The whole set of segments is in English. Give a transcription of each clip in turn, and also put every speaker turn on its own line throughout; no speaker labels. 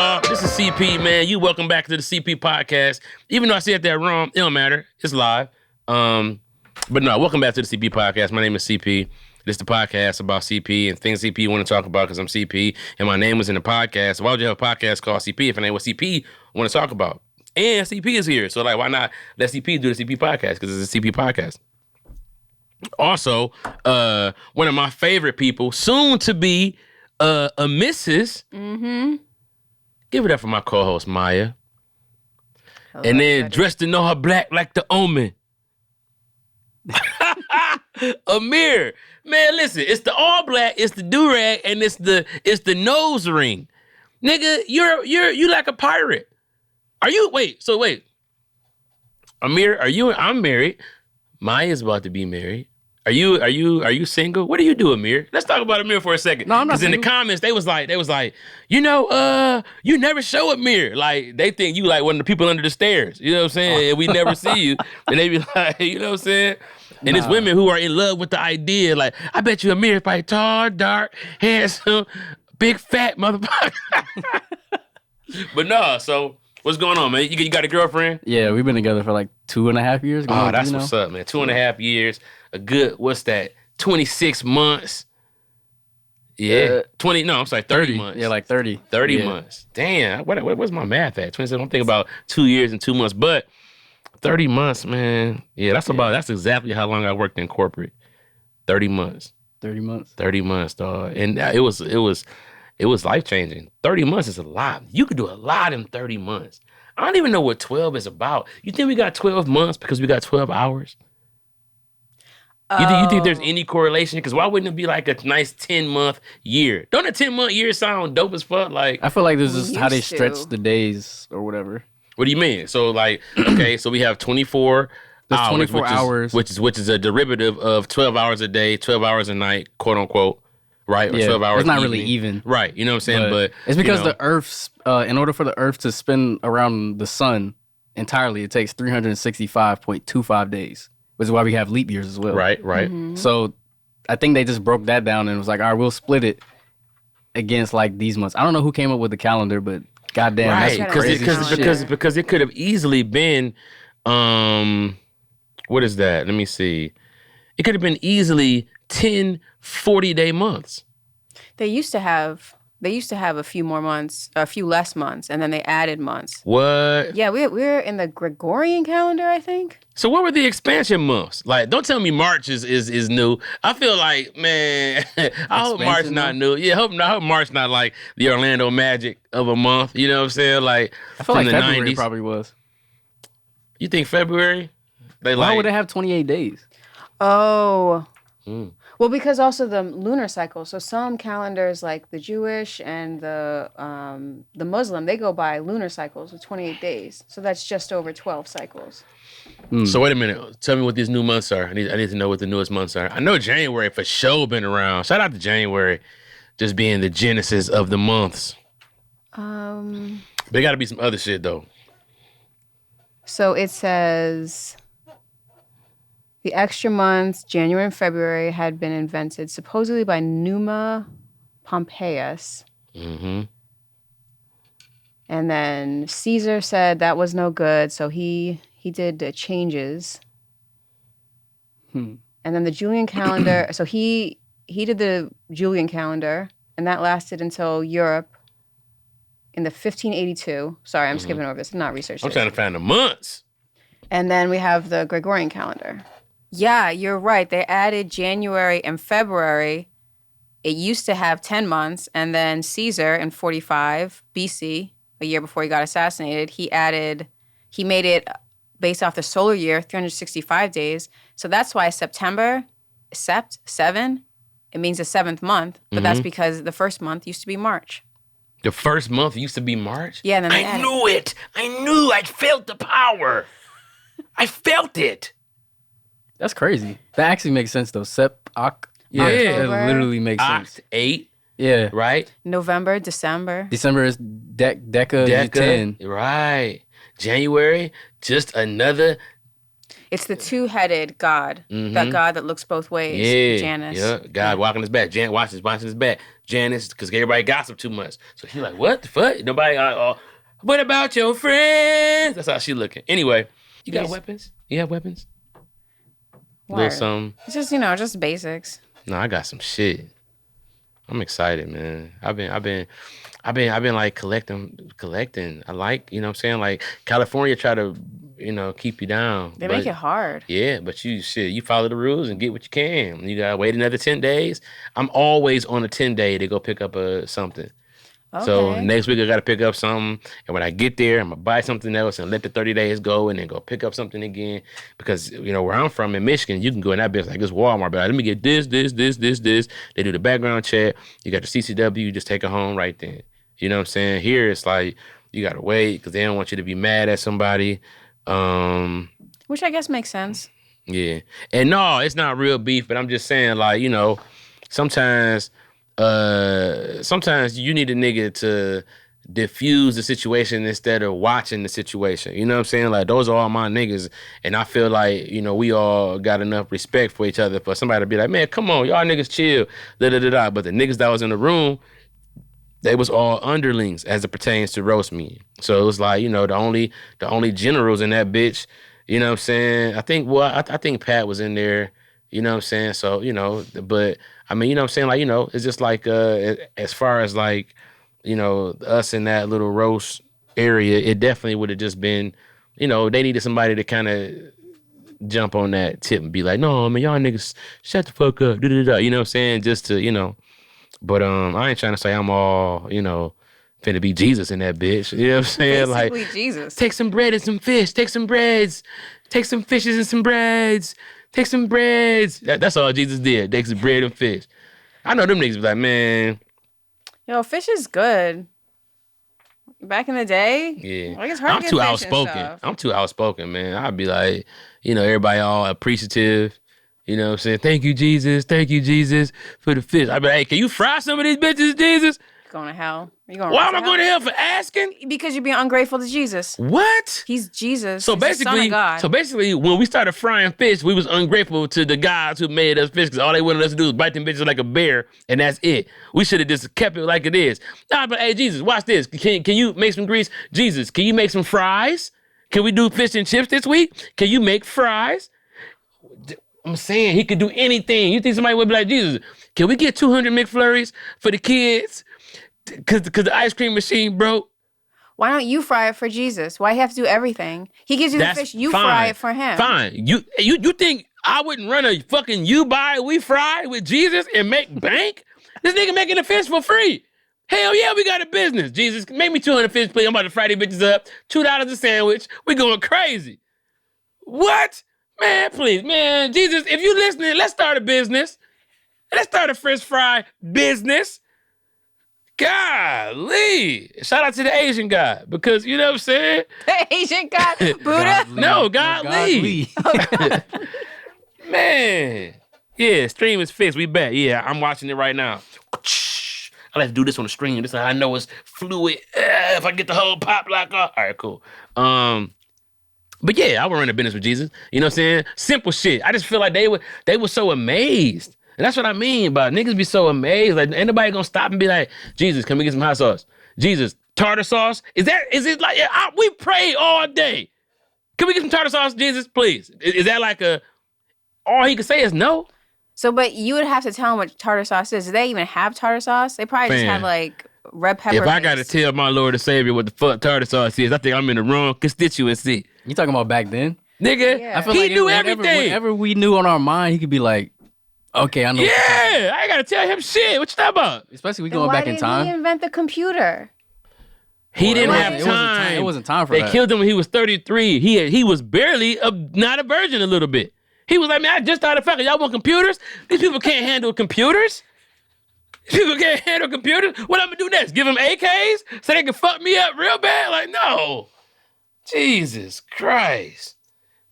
y'all? This is CP, man. You welcome back to the CP podcast. Even though I said that wrong, it don't matter. It's live. But no, welcome back to the CP podcast. My name is CP. This is the podcast about CP and things CP want to talk about because I'm CP and my name was in the podcast. Why would you have a podcast called CP if it ain't what CP want to talk about? And CP is here. So, like, why not let CP do the CP podcast? Because it's a CP podcast. Also, one of my favorite people, soon to be a missus. Mm-hmm. Give it up for my co-host, Maye. Hello, and then everybody. Dressed in all her black like the Omen. Amir. Man, listen, it's the all black, it's the do-rag, and it's the nose ring. Nigga, you like a pirate. Are you wait. Amir, I'm married. Maya's about to be married. Are you single? What do you do, Amir? Let's talk about Amir for a second.
No, I'm not. Because
in the comments they was like, you never show Amir. Like they think you like one of the people under the stairs. You know what I'm saying? And we never see you. And they be like, you know what I'm saying? And it's women who are in love with the idea. Like, I bet you Amir is probably tall, dark, handsome, big fat motherfucker. But no, so what's going on, man? You got a girlfriend?
Yeah, we've been together for like 2.5 years.
Oh, that's what's up, man. 2.5 years. A good, what's that? 26 months. Yeah. 30 months.
Yeah, like 30.
30 months. Damn. What's my math at? 27. I'm thinking about 2 years and 2 months. But 30 months, man. Yeah, that's exactly how long I worked in corporate. 30 months.
30 months.
30 months, dog. And it was life-changing. 30 months is a lot. You could do a lot in 30 months. I don't even know what 12 is about. You think we got 12 months because we got 12 hours? You think there's any correlation? Because why wouldn't it be like a nice 10-month year? Don't a 10-month year sound dope as fuck? Like
I feel like this is how they stretch the days or whatever.
What do you mean? So like, okay, so we have 24
There's
hours,
24 hours.
which is a derivative of 12 hours a day, 12 hours a night, quote unquote, right? Or 12 hours.
It's not
evening.
really even,
right? You know what I'm saying? But
it's because the Earth's in order for the Earth to spin around the sun entirely, it takes 365.25 days. Which is why we have leap years as well.
Right.
Mm-hmm. So I think they just broke that down and was like, all right, we'll split it against like these months. I don't know who came up with the calendar, but goddamn,
right.
that's crazy.
Because it could have easily been, what is that? Let me see. It could have been easily 10 40-day months.
They used to have a few more months, a few less months, and then they added months.
What?
Yeah, we're in the Gregorian calendar, I think.
So what were the expansion months? Like, don't tell me March is new. I feel like, man, I hope March not new. Yeah, I hope March not like the Orlando Magic of a month. You know what I'm saying? Like,
I feel like
the
February
90s.
probably was.
You think February?
Why would it have 28 days?
Oh. Well, because also the lunar cycle. So some calendars, like the Jewish and the Muslim, they go by lunar cycles of 28 days. So that's just over 12 cycles.
So wait a minute. Tell me what these new months are. I need to know what the newest months are. I know January for sure been around. Shout out to January, just being the genesis of the months. There got to be some other shit though.
So it says the extra months, January and February, had been invented supposedly by Numa Pompeius. Mm-hmm. And then Caesar said that was no good, so he did changes. And then the Julian calendar, so he did the Julian calendar, and that lasted until Europe in the 1582. Sorry, I'm skipping over this. I'm not researching.
I'm trying to find the months.
And then we have the Gregorian calendar. Yeah, you're right. They added January and February. It used to have 10 months, and then Caesar in 45 BC, a year before he got assassinated, he made it based off the solar year, 365 days. So that's why September, sept, 7, it means the 7th month, but that's because the first month used to be March.
The first month used to be March?
Yeah, and then
I knew it. I felt the power. I felt it.
That's crazy. That actually makes sense though. Oct.
Yeah,
it literally makes sense.
8.
Yeah.
Right?
November, December.
December is Deca 10.
Right. January, just another
It's the two-headed God. That God that looks both ways.
Yeah.
Janice.
Yeah. God walking his back. Watching his back. Janice, because everybody gossip too much. So she's like, what the fuck? Nobody, what about your friends? That's how she looking. Anyway, you got weapons? You have weapons? Little something.
It's just, just basics.
No, I got some shit. I'm excited, man. I've been like collecting. I like, you know what I'm saying? Like California try to, keep you down.
They make it hard.
Yeah, but you follow the rules and get what you can. You gotta wait another 10 days. I'm always on a 10-day to go pick up something.
Okay.
So next week I gotta pick up something, and when I get there, I'm gonna buy something else and let the 30 days go, and then go pick up something again. Because where I'm from in Michigan, you can go in that business like it's Walmart, but let me get this. They do the background check. You got the CCW, you just take it home right then. You know what I'm saying? Here it's like you gotta wait because they don't want you to be mad at somebody.
Which I guess makes sense.
Yeah, and no, it's not real beef, but I'm just saying like sometimes you need a nigga to diffuse the situation instead of watching the situation. You know what I'm saying? Like, those are all my niggas. And I feel like, we all got enough respect for each other for somebody to be like, man, come on, y'all niggas chill, da-da-da-da. But the niggas that was in the room, they was all underlings as it pertains to roast me. So it was like, the only generals in that bitch, you know what I'm saying? I think Pat was in there, you know what I'm saying? So, but I mean, you know what I'm saying? Like, it's just like, as far as like, us in that little roast area, it definitely would have just been, they needed somebody to kind of jump on that tip and be like, no, man, y'all niggas shut the fuck up, da-da-da-da. You know what I'm saying? Just to, but I ain't trying to say I'm all, finna be Jesus in that bitch. You know what I'm saying?
Basically
like,
Jesus.
Take some bread and some fish. Take some breads. Take some fishes and some breads. Take some breads. That's all Jesus did. Take some bread and fish. I know them niggas be like, man.
Yo, fish is good. Back in the day,
yeah,
like it's hard to get
too
fish
outspoken.
and stuff.
I'm too outspoken, man. I'd be like, everybody all appreciative. You know what I'm saying? Thank you, Jesus, for the fish. I'd be like, hey, can you fry some of these bitches, Jesus?
Going to hell. You going
Why am I going to hell for asking?
Because you're being ungrateful to Jesus.
What?
He's Jesus.
So
He's the Son of God.
So basically, when we started frying fish, we was ungrateful to the gods who made us fish because all they wanted us to do was bite them bitches like a bear, and that's it. We should have just kept it like it is. Nah, but hey, Jesus, watch this. Can you make some grease? Jesus, can you make some fries? Can we do fish and chips this week? Can you make fries? I'm saying he could do anything. You think somebody would be like, Jesus, can we get 200 McFlurries for the kids? Because the ice cream machine broke.
Why don't you fry it for Jesus? Why do you have to do everything? He gives you the fish, you fry it for him.
Fine. You think I wouldn't run a fucking you buy, we fry with Jesus and make bank? This nigga making the fish for free. Hell yeah, we got a business. Jesus, make me 200 fish, please. I'm about to fry these bitches up. $2 a sandwich. We going crazy. What? Man, please, man. Jesus, if you listening, let's start a business. Let's start a French fry business. Golly. Shout out to the Asian guy because, you know what I'm saying?
The Asian guy? Buddha?
No, Godly. Man. Yeah, stream is fixed. We back. Yeah, I'm watching it right now. I like to do this on the stream. This is how I know it's fluid. If I get the whole pop lock off. All right, cool. But yeah, I would run a business with Jesus. You know what I'm saying? Simple shit. I just feel like they were so amazed. And that's what I mean by niggas be so amazed. Like, ain't nobody gonna stop and be like, Jesus, can we get some hot sauce? Jesus, tartar sauce? Is it like, we pray all day. Can we get some tartar sauce, Jesus, please? Is that like all he can say is no?
So, but you would have to tell him what tartar sauce is. Do they even have tartar sauce? They probably just have like red pepper.
If I gotta tell my Lord and Savior what the fuck tartar sauce is, I think I'm in the wrong constituency.
You talking about back then?
Nigga,
Yeah.
I feel
he
like
knew everything.
Whatever we knew on our mind, he could be like, okay, I know.
Yeah, I ain't gotta tell him shit. What you talking about?
Especially we going back in time.
Why did he invent the computer?
He didn't have time.
It wasn't time for
that.
that.
They killed him when he was 33. He was barely not a virgin a little bit. He was like, man, I just started fucking. Y'all want computers? These people can't handle computers. These people can't handle computers. What I'm gonna do next? Give them AKs so they can fuck me up real bad? Like, no. Jesus Christ.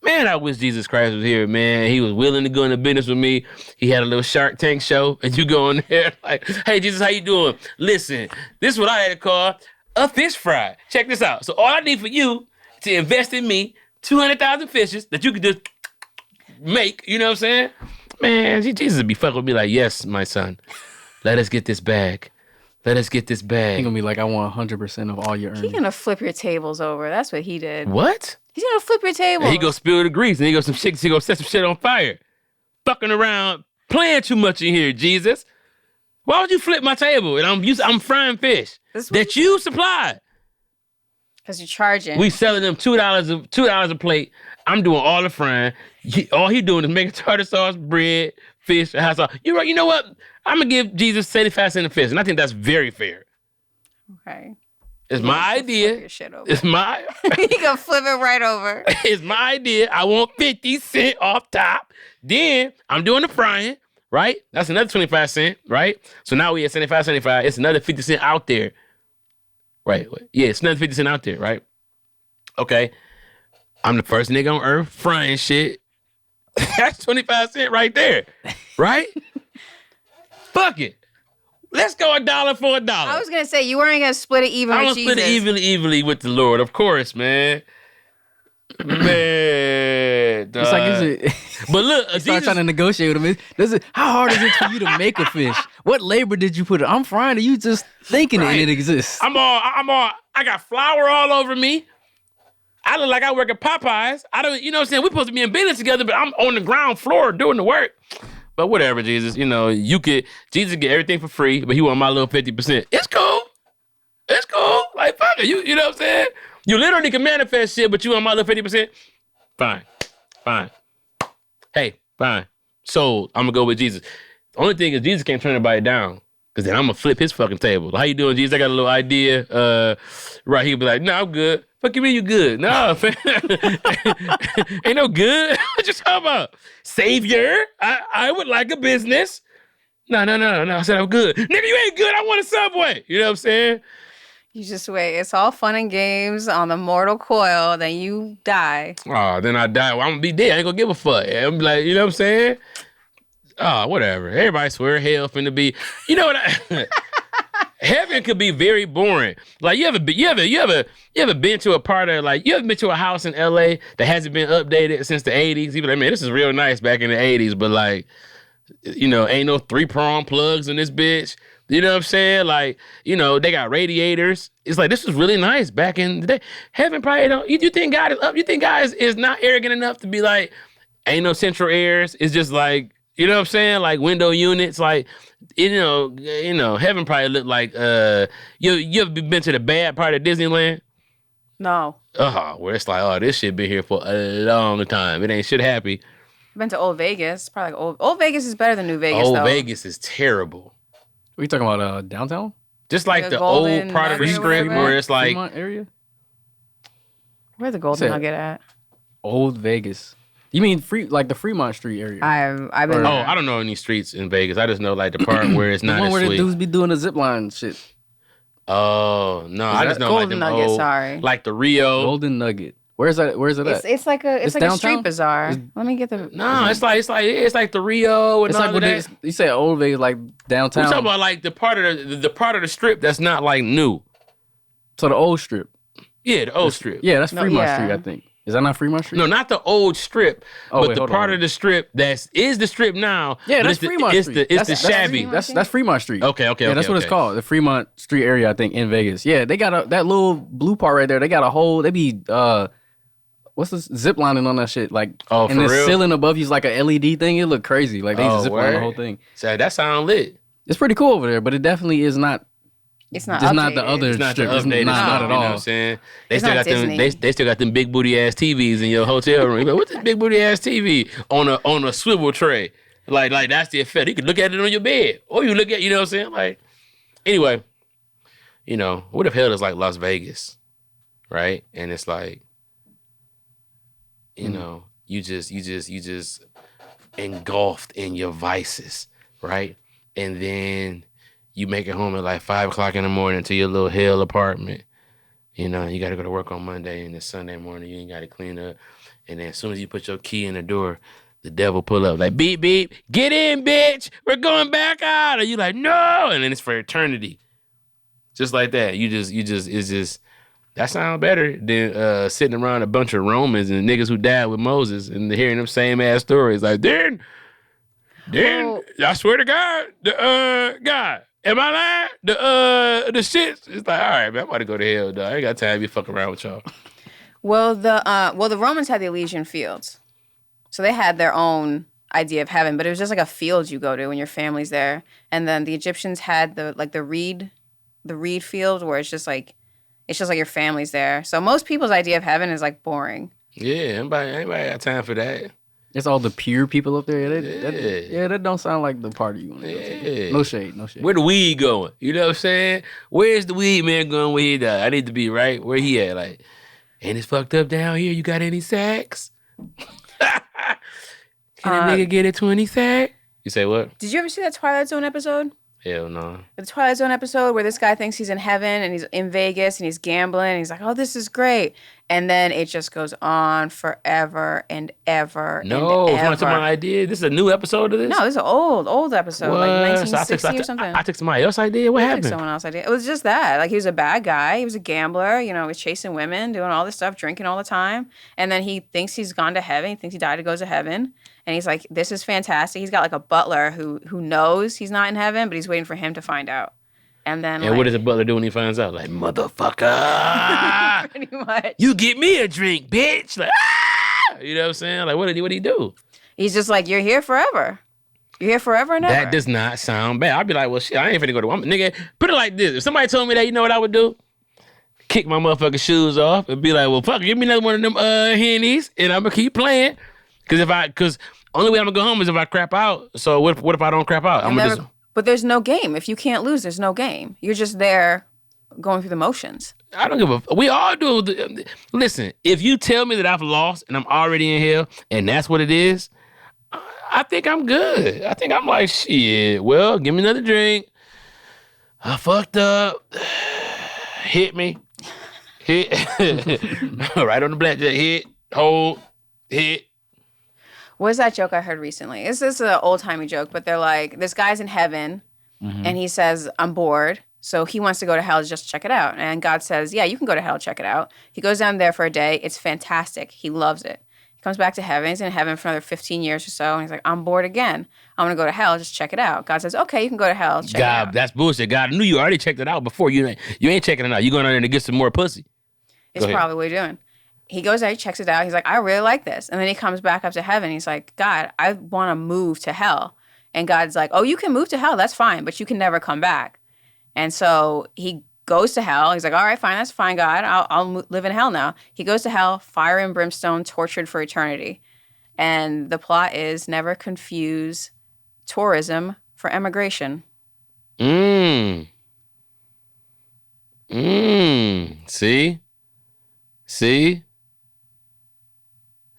Man, I wish Jesus Christ was here, man. He was willing to go into business with me. He had a little Shark Tank show, and you go in there like, hey, Jesus, how you doing? Listen, this is what I had to call a fish fry. Check this out. So all I need for you to invest in me, 200,000 fishes that you could just make. You know what I'm saying? Man, Jesus would be fucking with me like, yes, my son, let us get this bag. Let us get this bag.
He's gonna be like, I want 100% of all your earnings.
He's gonna flip your tables over. That's what he did.
What?
He's gonna flip your tables.
And he gonna spill the grease, and he gonna set some shit on fire. Fucking around, playing too much in here, Jesus. Why would you flip my table? And I'm frying fish that you supplied.
Because you're charging.
We selling them $2 a plate. I'm doing all the frying. All he doing is making tartar sauce, bread, fish, and hot sauce. You know what? I'm gonna give Jesus 75 cents a fish, and I think that's very fair.
Okay.
It's my idea.
Your shit over.
It's my.
He gonna flip it right over.
It's my idea. I want 50 cents off top. Then I'm doing the frying, right? That's another 25 cents, right? So now we at 75. It's another 50 cents out there. Right. Yeah, it's another 50 cents out there, right? Okay. I'm the first nigga on earth frying shit. That's 25 cents right there. Right? Fuck it. Let's go $1 for $1.
I was gonna say you weren't gonna split it even
I'm
with
gonna split it
Jesus.
evenly with the Lord, of course, man. Man, dog.
It's like, is it?
But look,
Start trying to negotiate with him. How hard is it for you to make a fish? What labor did you put in? I'm frying it. You just thinking it and it exists.
I got flour all over me. I look like I work at Popeyes. I don't, you know what I'm saying? We're supposed to be in business together, but I'm on the ground floor doing the work. But whatever, Jesus, Jesus get everything for free, but he want my little 50%. It's cool. It's cool. Like, fuck it. You know what I'm saying? You literally can manifest shit, but you want my little 50%? Fine. Hey, fine. Sold. I'm gonna go with Jesus. The only thing is Jesus can't turn anybody down. Cause then I'm gonna flip his fucking table. How you doing, Jesus? I got a little idea. Right, he'll be like, no, I'm good. Fuck you mean you good? No, fam. Ain't no good. What you talking about? Savior, I would like a business. No. I said I'm good. Nigga, you ain't good. I want a Subway. You know what I'm saying?
You just wait. It's all fun and games on the mortal coil. Then you die.
Oh, then I die. Well, I'm gonna be dead. I ain't gonna give a fuck. I'm like, you know what I'm saying? Oh, whatever. Everybody swear hell finna be. You know what? Heaven could be very boring. Like you ever been to a part of you ever been to a house in LA that hasn't been updated since the 80s? You be like, man, this is real nice back in the 80s, but ain't no 3-prong plugs in this bitch. You know what I'm saying? They got radiators. It's like, this was really nice back in the day. Heaven probably don't. You think God is up? You think God is not arrogant enough to be like, ain't no central airs? It's just like, you know what I'm saying? Like window units, heaven probably look like, you ever been to the bad part of Disneyland?
No.
Where it's like, this shit been here for a long time. It ain't shit happy.
I've been to Old Vegas. Probably like Old Vegas is better than New Vegas,
Old
though.
Vegas is terrible.
What are you talking about, downtown?
Just like the old part of the strip where it's like...
Fremont area?
Where's the Golden Nugget at?
Old Vegas. You mean the Fremont Street area?
I've been.
I don't know any streets in Vegas. I just know the part where it's not
the one
as
where
sweet.
the dudes be doing the zip line shit.
Oh no, I just know
Golden Nugget,
old,
sorry.
like the Rio.
Golden Nugget. Where's it at?
It's like a
downtown?
street bazaar. Let me get the.
No, it's like the Rio and
It's
all
like
of that.
you say Old Vegas, like downtown.
We're talking about the part of the strip that's not new.
So the old strip.
Yeah, the old strip.
Yeah, that's Fremont
yeah.
Street, I think. Is that not Fremont Street?
No, not the old strip, but
wait,
the part of the strip that is the strip now.
Yeah,
but
that's Fremont Street.
It's the shabby.
That's Fremont Street.
Okay.
Yeah, that's what it's called. The Fremont Street area, I think, in Vegas. Yeah, they got that little blue part right there. They got a whole. They be what's this zip lining on that shit? Like,
oh,
and
for
the
real?
Ceiling above you's like a LED thing. It look crazy. Like they just zip line the whole thing.
So that sound lit.
It's pretty cool over there, but it definitely is not.
It's not.
It's not the other
It's not
strip.
the updated
Not at
You know what I'm
all.
saying?
It's not Disney.
They still got them big booty ass TVs in your hotel room. Like, what's this big booty ass TV on a swivel tray? Like that's the effect. You can look at it on your bed, or you look at, you know what I'm saying? Like, anyway, what if hell is like Las Vegas, right? And it's like, you just engulfed in your vices, right? And then you make it home at like 5:00 in the morning to your little hell apartment. You got to go to work on Monday, and it's Sunday morning. You ain't got to clean up. And then as soon as you put your key in the door, the devil pull up like, beep, beep, get in, bitch. We're going back out. And you like, no. And then it's for eternity. Just like that. It's just, That sounds better than sitting around a bunch of Romans and niggas who died with Moses and hearing them same ass stories. Like, then I swear to God, God, am I lying? The shit. It's like, all right, man, I'm about to go to hell, dog. I ain't got time to be fucking around with y'all.
Well, the Romans had the Elysian fields, so they had their own idea of heaven, but it was just like a field you go to when your family's there. And then the Egyptians had the reed field where it's just like your family's there. So most people's idea of heaven is like boring.
Yeah, anybody got time for that.
It's all the pure people up there. That don't sound like the party you want to go to. No shade.
Where the weed going? You know what I'm saying? Where's the weed man going when he died? I need to be right where he at. Like, ain't it's fucked up down here? You got any sacks? Can a nigga get a 20 sack? You say what?
Did you ever see that Twilight Zone episode?
Hell no.
The Twilight Zone episode where this guy thinks he's in heaven and he's in Vegas and he's gambling and he's like, oh, this is great. And then it just goes on forever and ever
No,
and ever.
it's not my idea. This is a new episode of this?
No, this is an old episode, like 1960 or something.
I took somebody else's idea? What happened?
Someone else's idea. It was just that. Like, he was a bad guy. He was a gambler. You know, he was chasing women, doing all this stuff, drinking all the time. And then he thinks he's gone to heaven. He thinks he died and goes to heaven. And he's like, this is fantastic. He's got like a butler who knows he's not in heaven, but he's waiting for him to find out. And then,
what does the butler do when he finds out? Like, motherfucker.
Pretty much.
You get me a drink, bitch. Like, ah! You know what I'm saying? Like, what did he do?
He's just like, you're here forever. You're here forever and ever.
That does not sound bad. I'd be like, well, shit, I ain't finna go to one. Nigga, put it like this. If somebody told me that, you know what I would do? Kick my motherfucking shoes off and be like, well, fuck, give me another one of them Hennies and I'm gonna keep playing. Cause only way I'm gonna go home is if I crap out. So what if I don't crap out?
But there's no game. If you can't lose, there's no game. You're just there going through the motions.
I don't give a... We all do... Listen, if you tell me that I've lost and I'm already in hell and that's what it is, I think I'm good. I think I'm like, shit, well, give me another drink. I fucked up. Hit me. Hit. Right on the blackjack. Hit. Hold. Hit.
What's that joke I heard recently? This is an old-timey joke, but they're like, this guy's in heaven, and he says, I'm bored, so he wants to go to hell just to check it out. And God says, yeah, you can go to hell, check it out. He goes down there for a day. It's fantastic. He loves it. He comes back to heaven. He's in heaven for another 15 years or so, and he's like, I'm bored again. I'm going to go to hell, just check it out. God says, okay, you can go to hell, check it out.
God, that's bullshit. God knew you already checked it out before. You ain't checking it out. You going out there to get some more pussy.
It's probably what you're doing. He goes there, he checks it out. He's like, I really like this. And then he comes back up to heaven. He's like, God, I want to move to hell. And God's like, oh, you can move to hell. That's fine. But you can never come back. And so he goes to hell. He's like, all right, fine. That's fine, God. I'll live in hell now. He goes to hell, fire and brimstone, tortured for eternity. And the plot is never confuse tourism for emigration.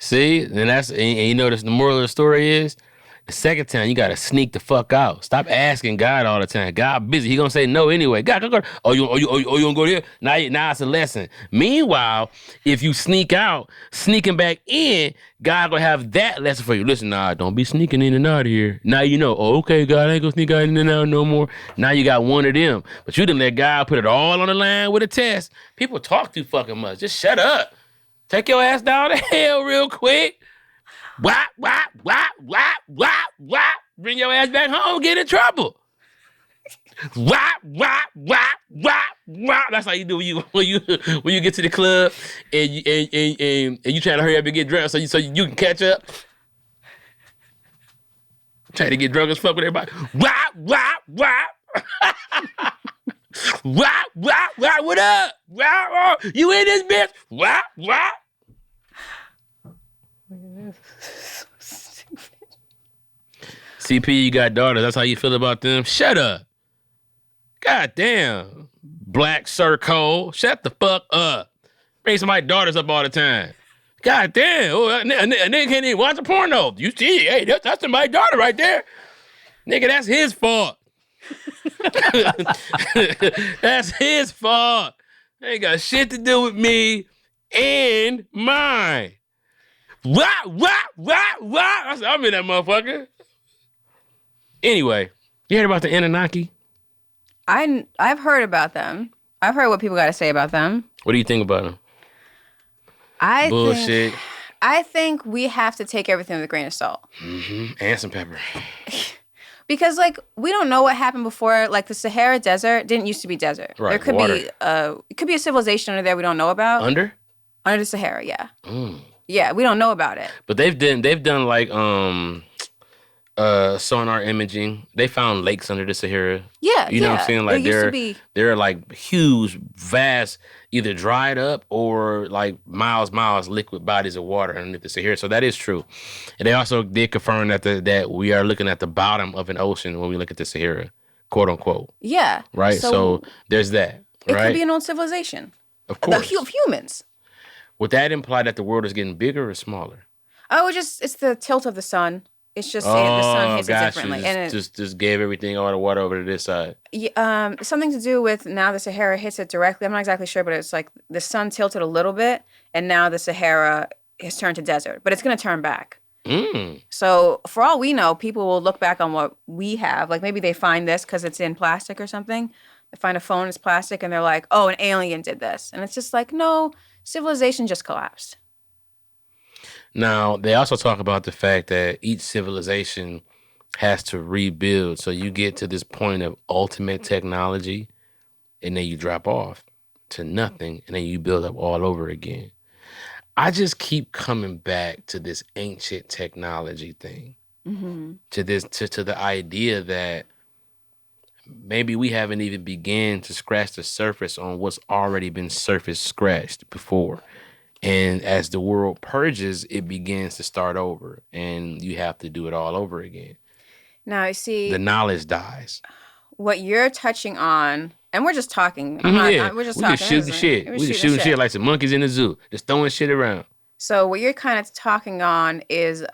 See, and you notice the moral of the story is the second time you gotta sneak the fuck out. Stop asking God all the time. God busy. He gonna say no anyway. God, go. You gonna go there? Now it's a lesson. Meanwhile, if you sneak out, sneaking back in, God gonna have that lesson for you. Listen, don't be sneaking in and out of here. Now you know. Oh, okay, God, I ain't gonna sneak out in and out no more. Now you got one of them, but you didn't let God put it all on the line with a test. People talk too fucking much. Just shut up. Take your ass down to hell real quick. Whop. Bring your ass back home, get in trouble. Whop. That's how you do when you get to the club and you trying to hurry up and get drunk so you can catch up. Trying to get drunk as fuck with everybody. Whop. What up? You in this bitch? Whop. CP, you got daughters. That's how you feel about them? Shut up. God damn. Black Sir Cole. Shut the fuck up. Bring somebody's daughters up all the time. God damn. Oh, a nigga can't even watch a porno. You see, hey, that's my daughter right there. Nigga, that's his fault. That's his fault. Ain't got shit to do with me and mine. Wah. I'm in that motherfucker. Anyway, you heard about the Anunnaki?
I've heard about them. I've heard what people got to say about them.
What do you think about him? Bullshit.
I think we have to take everything with a grain of salt.
Mm-hmm. And some pepper.
Because, like, we don't know what happened before. Like, the Sahara Desert didn't used to be desert.
Right,
there could be it could be a civilization under there we don't know about.
Under
the Sahara, yeah. Yeah, we don't know about it.
But they've done like sonar imaging. They found lakes under the Sahara.
Yeah,
you know what I'm saying? Like they're like huge, vast, either dried up or like miles liquid bodies of water underneath the Sahara. So that is true. And they also did confirm that we are looking at the bottom of an ocean when we look at the Sahara, quote unquote.
Yeah.
Right. So there's that.
It
right?
could be an old civilization.
Of course.
Of humans.
Would that imply that the world is getting bigger or smaller?
Oh, it's the tilt of the sun. It's just the sun hits it differently.
Just gave everything all the water over to this side.
Something to do with now the Sahara hits it directly. I'm not exactly sure, but it's like the sun tilted a little bit, and now the Sahara has turned to desert. But it's going to turn back. So for all we know, people will look back on what we have. Like maybe they find this because it's in plastic or something. They find a phone that's plastic, and they're like, oh, an alien did this. And it's just like, no, civilization just collapsed.
Now, they also talk about the fact that each civilization has to rebuild. So you get to this point of ultimate technology, and then you drop off to nothing, and then you build up all over again. I just keep coming back to this ancient technology thing, to the idea that maybe we haven't even begun to scratch the surface on what's already been surface scratched before. And as the world purges, it begins to start over, and you have to do it all over again.
Now, you see...
the knowledge dies.
What you're touching on, and we're just talking. We're just talking.
We just shooting shit. We just shooting shit like some monkeys in the zoo, just throwing shit around.
So what you're kind of talking on is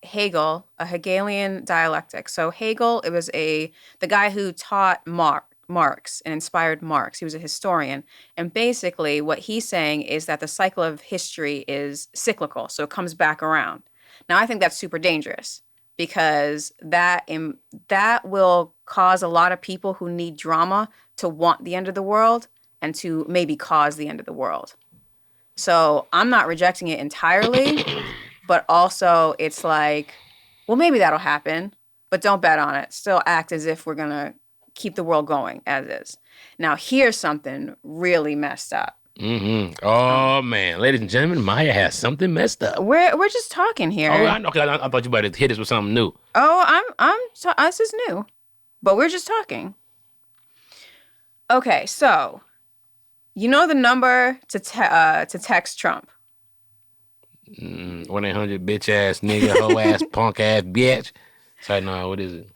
Hegel, a Hegelian dialectic. So Hegel, it was the guy who taught Marx and inspired Marx. He was a historian. And basically what he's saying is that the cycle of history is cyclical. So it comes back around. Now, I think that's super dangerous because that will cause a lot of people who need drama to want the end of the world and to maybe cause the end of the world. So I'm not rejecting it entirely, but also it's like, well, maybe that'll happen, but don't bet on it. Still act as if we're going to keep the world going as is. Now, here's something really messed up.
Oh, man. Ladies and gentlemen, Maya has something messed up.
We're just talking here.
Oh, I know. I thought you about to hit us with something new.
Oh, this is new, but we're just talking. Okay, so you know the number to text Trump?
1-800 bitch ass nigga, hoe ass, punk ass bitch. Sorry, no, what is it?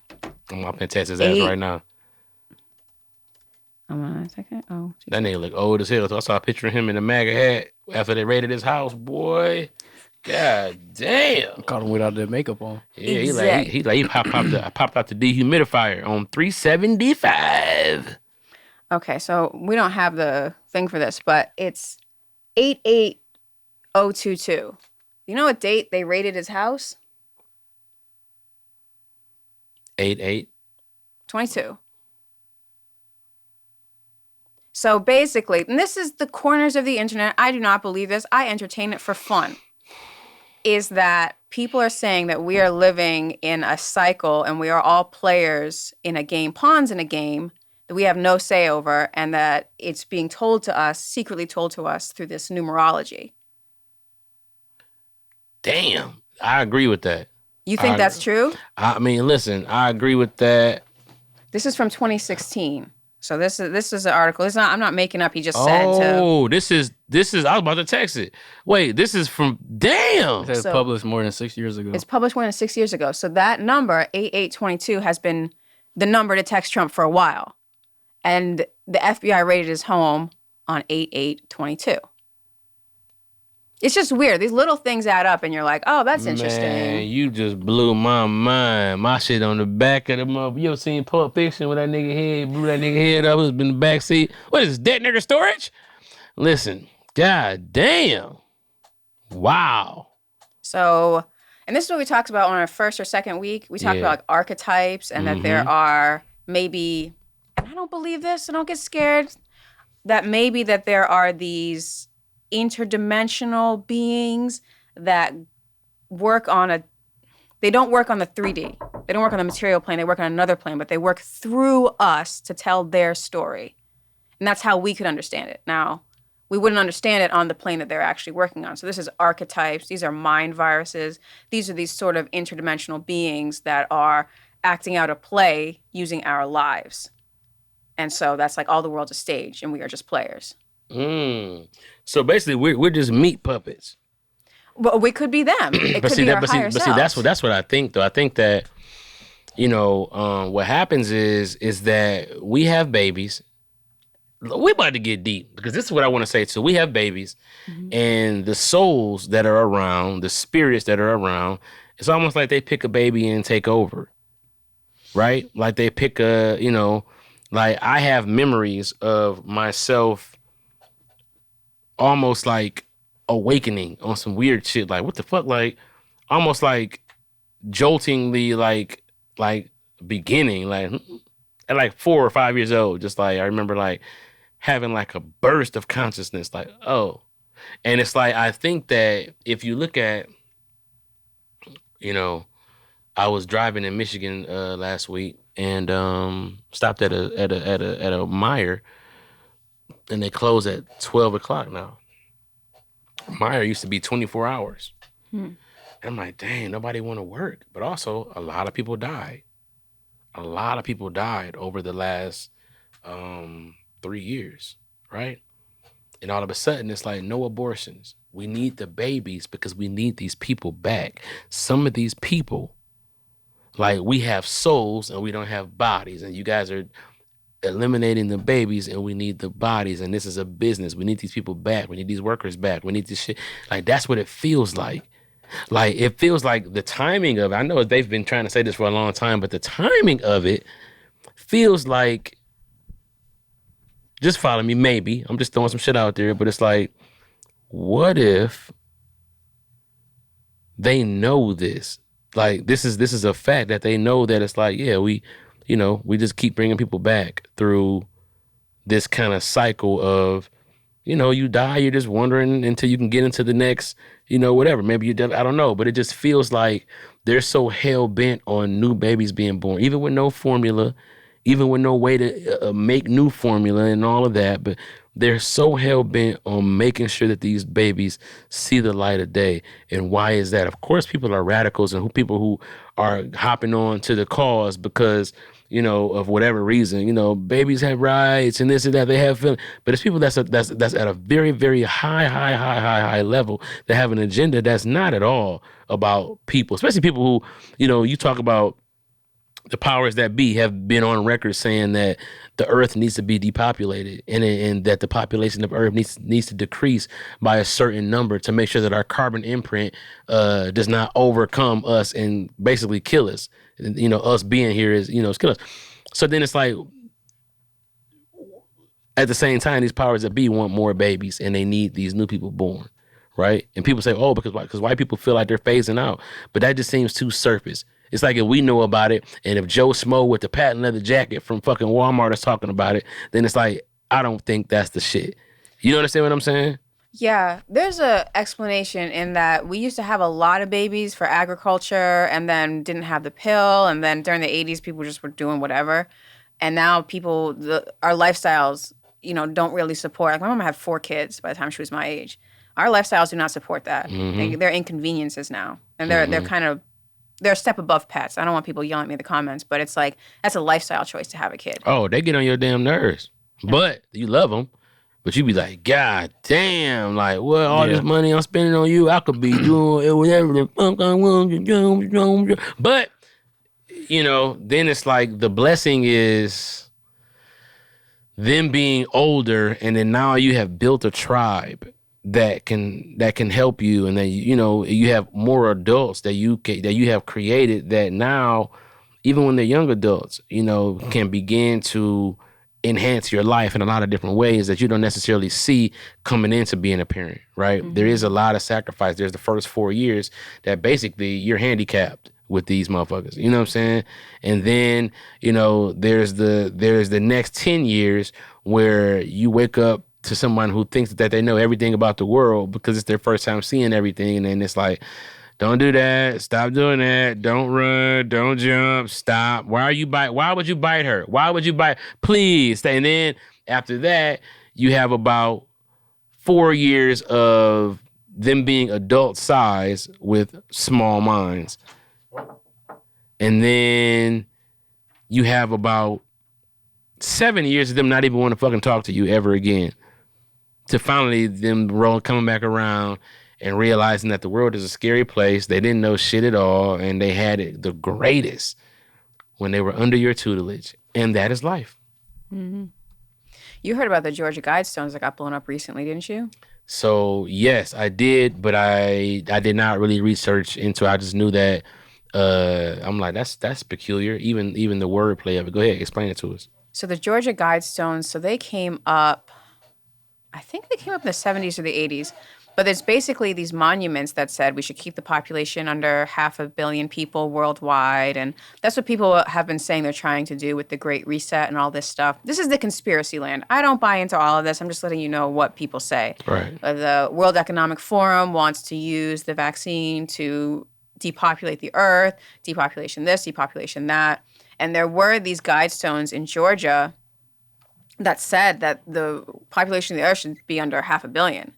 I'm up in text his ass right now.
Hold on a second. Oh,
that nigga look old as hell. So I saw a picture of him in a MAGA hat after they raided his house, boy. God damn.
Caught him without the makeup on.
Yeah, exactly. he popped out the dehumidifier on 375.
Okay, so we don't have the thing for this, but it's 88022. You know what date they raided his house?
8/8?
22. So basically, and this is the corners of the internet. I do not believe this. I entertain it for fun. Is that people are saying that we are living in a cycle and we are all players in a game, pawns in a game that we have no say over, and that it's being told to us, secretly told to us through this numerology.
Damn. I agree with that.
You think that's true?
I mean, listen, I agree with that.
This is from 2016. So this is an article. I'm not making up. He just said.
Oh, this is. I was about to text it. Wait, this is from. Damn.
It's published more than 6 years ago.
It's published more than 6 years ago. So that number 8822 has been the number to text Trump for a while, and the FBI raided his home on 8822. It's just weird. These little things add up, and you're like, oh, that's interesting.
Man, you just blew my mind. My shit on the back of the mother. You ever seen Pulp Fiction with that nigga blew that nigga head up, was in the back seat? What is this, detonator storage? Listen, god damn. Wow.
So, and this is what we talked about on our first or second week. We talked about like archetypes and that there are maybe, and I don't believe this, so don't get scared. that maybe that there are these interdimensional beings that work on a they don't work on the 3D. They don't work on the material plane. They work on another plane, but they work through us to tell their story. And that's how we could understand it. Now, we wouldn't understand it on the plane that they're actually working on. So this is archetypes. These are mind viruses. These are these sort of interdimensional beings that are acting out a play using our lives. And so that's like all the world's a stage and we are just players.
So basically we're just meat puppets.
Well, we could be them. It could be our higher selves.
That's what I think though. I think that, what happens is that we have babies. We're about to get deep because this is what I want to say too. We have babies and the souls that are around, the spirits that are around, it's almost like they pick a baby and take over. Right? Like they pick like I have memories of myself almost like awakening on some weird shit. Like, what the fuck? Like, almost like joltingly, like beginning, like at like 4 or 5 years old. Just like, I remember like having like a burst of consciousness, like, oh. And it's like, I think that if you look at, I was driving in Michigan last week and stopped at a Maye, and they close at 12 o'clock now. Maye used to be 24 hours. And I'm like, dang, nobody want to work. But also, a lot of people died. A lot of people died over the last 3 years, right? And all of a sudden, it's like, no abortions. We need the babies because we need these people back. Some of these people, like, we have souls and we don't have bodies. And you guys are eliminating the babies and we need the bodies. And this is a business. We need these people back. We need these workers back. We need this shit. Like, that's what it feels like. Like, it feels like the timing of it, I know they've been trying to say this for a long time, but the timing of it feels like, just follow me, maybe. I'm just throwing some shit out there, but it's like, what if they know this? Like, this is a fact that they know that it's like, yeah, we just keep bringing people back through this kind of cycle of, you die, you're just wondering until you can get into the next, whatever. Maybe I don't know, but it just feels like they're so hell bent on new babies being born, even with no formula, even with no way to make new formula and all of that. But they're so hell bent on making sure that these babies see the light of day. And why is that? Of course, people are radicals and people who are hopping on to the cause because, of whatever reason, babies have rights and this and that, they have feelings. But it's people that's at a very, very high level that have an agenda that's not at all about people, especially people who, you talk about the powers that be have been on record saying that the earth needs to be depopulated and that the population of earth needs to decrease by a certain number to make sure that our carbon imprint does not overcome us and basically kill us. Us being here is kill us. So then it's like, at the same time, these powers that be want more babies and they need these new people born, right? And people say, oh, because white people feel like they're phasing out. But that just seems too surface. It's like if we know about it, and if Joe Smo with the patent leather jacket from fucking Walmart is talking about it, then it's like, I don't think that's the shit. You understand what I'm saying?
Yeah, there's a explanation in that we used to have a lot of babies for agriculture and then didn't have the pill. And then during the 80s, people just were doing whatever. And now our lifestyles, don't really support. Like my mom had 4 kids by the time she was my age. Our lifestyles do not support that.
Mm-hmm.
They're inconveniences now. And they're kind of, they're a step above pets. I don't want people yelling at me in the comments, but it's like, that's a lifestyle choice to have a kid.
Oh, they get on your damn nerves. But you love them. But you be like, God damn, like, what, all this money I'm spending on you, I could be doing whatever the fuck I want to do. But, then it's like the blessing is them being older, and then now you have built a tribe that can help you, and then you have more adults that you have created that now, even when they're young adults, can begin to enhance your life in a lot of different ways that you don't necessarily see coming into being a parent, right? Mm-hmm. There is a lot of sacrifice. There's the first 4 years that basically you're handicapped with these motherfuckers. You know what I'm saying? And then, there's the next 10 years where you wake up to someone who thinks that they know everything about the world because it's their first time seeing everything, and then it's like, don't do that. Stop doing that. Don't run. Don't jump. Stop. Why would you bite her? Why would you bite? Please stay. And then after that, you have about 4 years of them being adult size with small minds. And then you have about 7 years of them not even want to fucking talk to you ever again. To finally them coming back around and realizing that the world is a scary place. They didn't know shit at all, and they had it the greatest when they were under your tutelage. And that is life.
Mm-hmm. You heard about the Georgia Guidestones that got blown up recently, didn't you?
So, yes, I did, but I did not really research into it. I just knew that I'm like, that's peculiar, even the wordplay of it. Go ahead, explain it to us.
So the Georgia Guidestones, so they came up, I think they came up in the 70s or the 80s. But there's basically these monuments that said we should keep the population under 500 million people worldwide. And that's what people have been saying they're trying to do with the Great Reset and all this stuff. This is the conspiracy land. I don't buy into all of this. I'm just letting you know what people say.
Right.
The World Economic Forum wants to use the vaccine to depopulate the earth, depopulation this, depopulation that. And there were these guidestones in Georgia that said that the population of the earth should be under 500 million.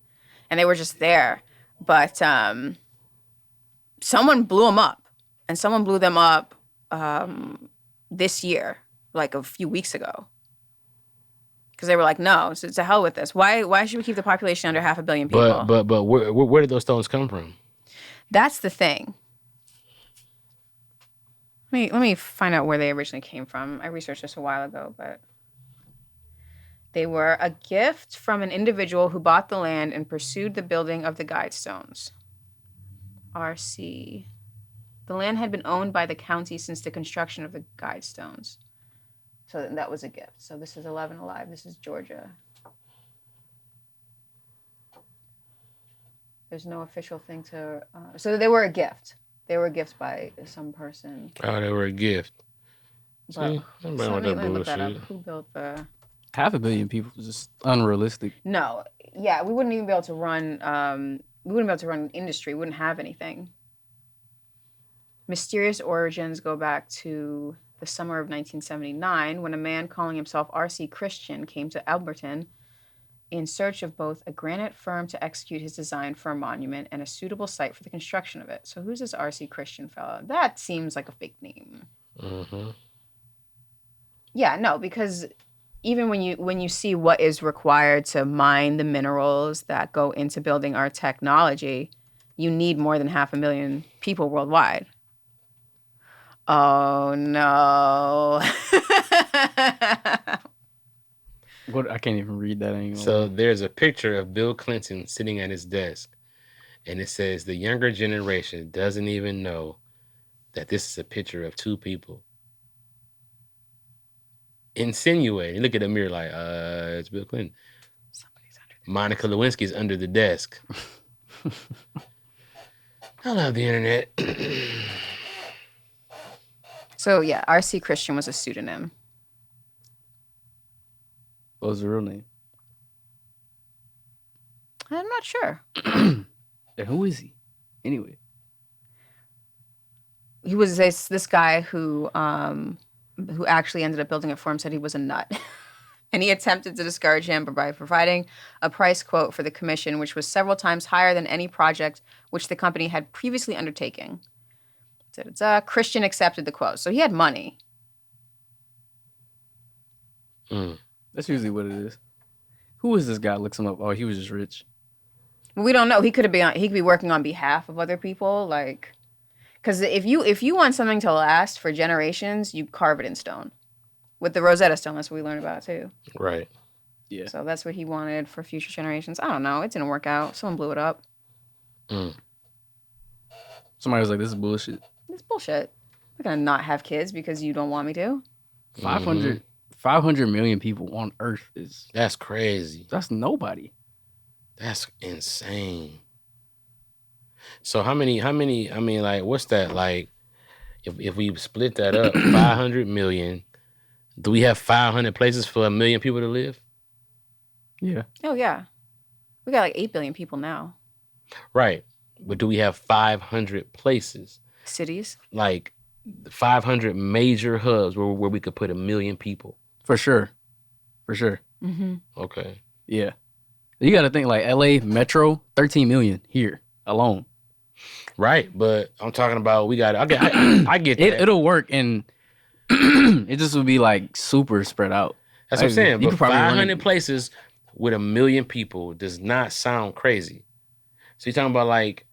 And they were just there. But someone blew them up. And someone blew them up this year, like a few weeks ago. Because they were like, no, so to hell with this. Why should we keep the population under 500 million people?
But where did those stones come from?
That's the thing. Let me find out where they originally came from. I researched this a while ago, but... They were a gift from an individual who bought the land and pursued the building of the Guidestones. RC. The land had been owned by the county since the construction of the Guidestones. So that was a gift. So this is 11 Alive. This is Georgia. There's no official thing to... so they were a gift. They were a gift by some person.
Oh, they were a gift.
But, so let me look that up. Who built the...
500 million people is just unrealistic.
No, yeah, we wouldn't even be able to run. We wouldn't be able to run an industry. We wouldn't have anything. Mysterious origins go back to the summer of 1979, when a man calling himself R.C. Christian came to Alberton in search of both a granite firm to execute his design for a monument and a suitable site for the construction of it. So who's this R.C. Christian fellow? That seems like a fake name. Mm-hmm. Yeah, no, because even when you see what is required to mine the minerals that go into building our technology, you need more than 500 million people worldwide. Oh no.
What? I can't even read that anymore.
So there's a picture of Bill Clinton sitting at his desk, and it says the younger generation doesn't even know that this is a picture of two people. Insinuating. Look at the mirror like, it's Bill Clinton. Somebody's under Monica Lewinsky's under the desk. I love the internet.
So yeah, R.C. Christian was a pseudonym.
What was the real name?
I'm not sure.
And who is he? Anyway.
He was this guy who actually ended up building it for him, said he was a nut. And he attempted to discourage him by providing a price quote for the commission, which was several times higher than any project which the company had previously undertaken. Christian accepted the quote. So he had money.
That's usually what it is. Who is this guy? Looks him up. Oh, he was just rich.
We don't know. He could be working on behalf of other people, like, because if you want something to last for generations, you carve it in stone. With the Rosetta Stone, that's what we learned about too.
Right.
Yeah.
So that's what he wanted for future generations. I don't know. It didn't work out. Someone blew it up.
Somebody was like, "This is bullshit."
It's bullshit. I'm gonna not have kids because you don't want me to.
500 million people on Earth is...
That's crazy.
That's nobody.
That's insane. So how many, I mean, like, what's that, like, if we split that up, 500 million, do we have 500 places for 1 million people to live?
Yeah.
Oh, yeah. We got like 8 billion people now.
Right. But do we have 500 places?
Cities?
Like 500 major hubs where we could put 1 million people?
For sure.
Mm-hmm.
Okay.
Yeah. You got to think like LA Metro, 13 million here alone.
Right. But I'm talking about I get that.
It'll work, and it just would be like super spread out.
That's what I'm saying.
You
But
could probably
500 places with 1 million people does not sound crazy. So you're talking about like,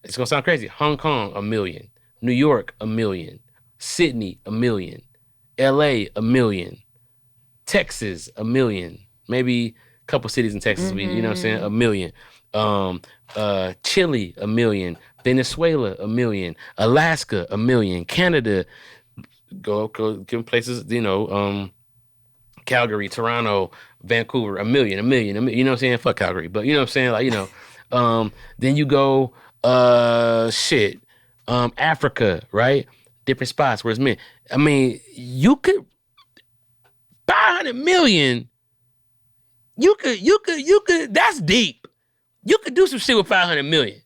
it's going to sound crazy. Hong Kong, 1 million. New York, 1 million. Sydney, 1 million. LA, 1 million. Texas, 1 million. Maybe a couple cities in Texas, you know what I'm saying? 1 million. Chile, 1 million. Venezuela, 1 million. Alaska, 1 million. Canada, go places, Calgary, Toronto, Vancouver, 1 million. You know what I'm saying? Fuck Calgary, but you know what I'm saying? Like, then you go, Africa, right? Different spots where it's men. I mean, you could 500 million. You could. That's deep. You could do some shit with 500 million.